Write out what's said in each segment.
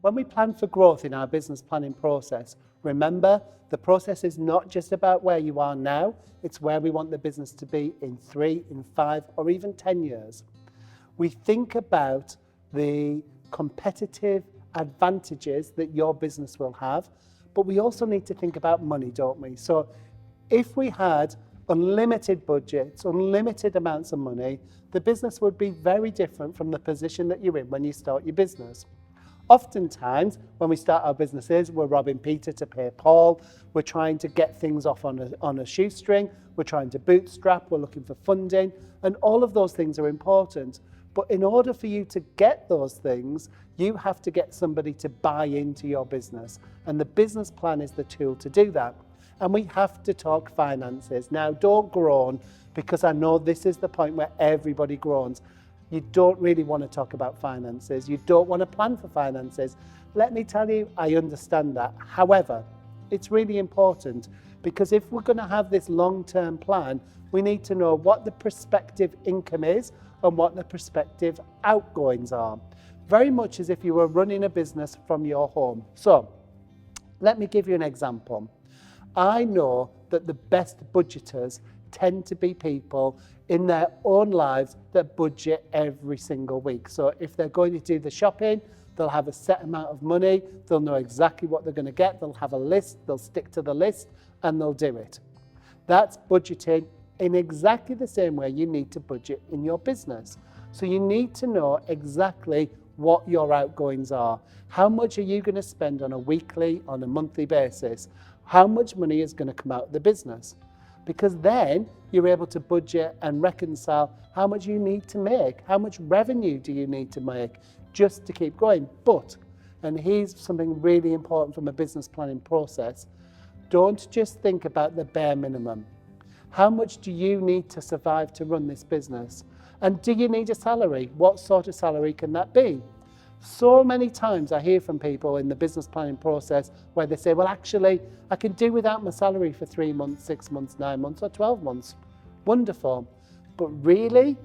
When we plan for growth in our business planning process, remember the process is not just about where you are now, it's where we want the business to be in 3, in 5, or even 10 years. We think about the competitive advantages that your business will have, but we also need to think about money, don't we? So if we had unlimited budgets, unlimited amounts of money, the business would be very different from the position that you're in when you start your business. Oftentimes, when we start our businesses, we're robbing Peter to pay Paul. We're trying to get things off on a shoestring. We're trying to bootstrap. We're looking for funding. And all of those things are important. But in order for you to get those things, you have to get somebody to buy into your business. And the business plan is the tool to do that. And we have to talk finances. Now, don't groan, because I know this is the point where everybody groans. You don't really want to talk about finances. You don't want to plan for finances. Let me tell you, I understand that. However, it's really important, because if we're going to have this long-term plan, we need to know what the prospective income is and what the prospective outgoings are. Very much as if you were running a business from your home. So, let me give you an example. I know that the best budgeters tend to be people in their own lives that budget every single week. So if they're going to do the shopping, they'll have a set amount of money, they'll know exactly what they're going to get, they'll have a list, they'll stick to the list, and they'll do it. That's budgeting in exactly the same way you need to budget in your business. So you need to know exactly what your outgoings are. How much are you going to spend on a weekly, on a monthly basis? How much money is going to come out of the business? Because then you're able to budget and reconcile how much you need to make, how much revenue do you need to make just to keep going. But, and here's something really important from a business planning process, don't just think about the bare minimum. How much do you need to survive to run this business? And do you need a salary? What sort of salary can that be? So many times I hear from people in the business planning process where they say, well, actually, I can do without my salary for 3 months, 6 months, 9 months, or 12 months. Wonderful. But really,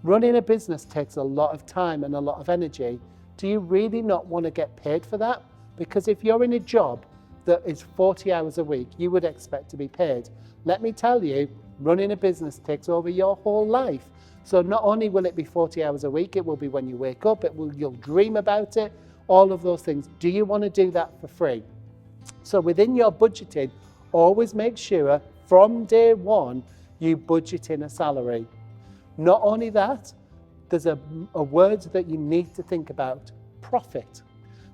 running a business takes a lot of time and a lot of energy. Do you really not want to get paid for that? Because if you're in a job that is 40 hours a week, you would expect to be paid. Let me tell you, running a business takes over your whole life. So not only will it be 40 hours a week, it will be when you wake up, you'll dream about it, all of those things. Do you want to do that for free? So within your budgeting, always make sure from day one, you budget in a salary. Not only that, there's a word that you need to think about, profit.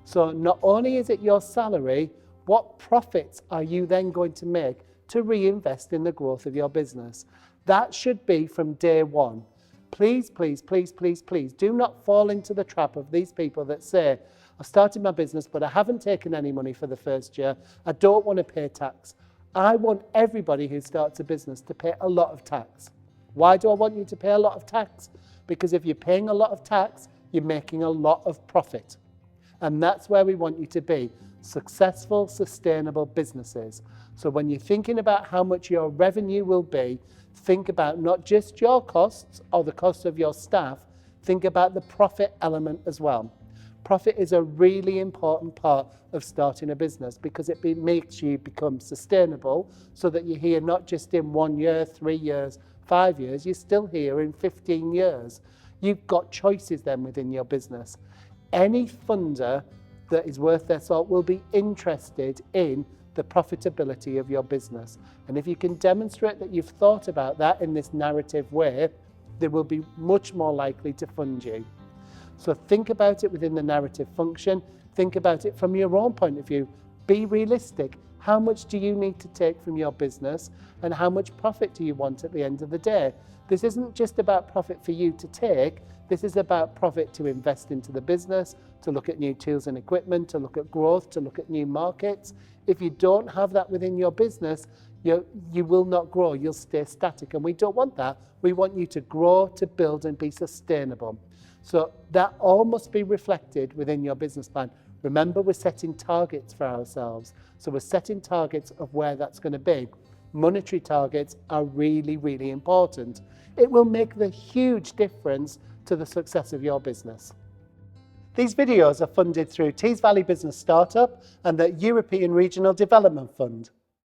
So not only is it your salary, what profits are you then going to make to reinvest in the growth of your business? That should be from day one. Please, please, please, please, please do not fall into the trap of these people that say, I've started my business, but I haven't taken any money for the first year. I don't want to pay tax. I want everybody who starts a business to pay a lot of tax. Why do I want you to pay a lot of tax? Because if you're paying a lot of tax, you're making a lot of profit. And that's where we want you to be. Successful, sustainable businesses. So when you're thinking about how much your revenue will be, think about not just your costs or the costs of your staff, think about the profit element as well. Profit is a really important part of starting a business because it makes you become sustainable so that you're here not just in 1 year, 3 years, 5 years, you're still here in 15 years. You've got choices then within your business. Any funder that is worth their salt will be interested in the profitability of your business. And if you can demonstrate that you've thought about that in this narrative way, they will be much more likely to fund you. So think about it within the narrative function. Think about it from your own point of view. Be realistic. How much do you need to take from your business and how much profit do you want at the end of the day? This isn't just about profit for you to take. This is about profit to invest into the business, to look at new tools and equipment, to look at growth, to look at new markets. If you don't have that within your business, you will not grow. You'll stay static. And we don't want that. We want you to grow, to build and be sustainable. So that all must be reflected within your business plan. Remember, we're setting targets for ourselves. So we're setting targets of where that's going to be. Monetary targets are really, really important. It will make the huge difference to the success of your business. These videos are funded through Tees Valley Business Startup and the European Regional Development Fund.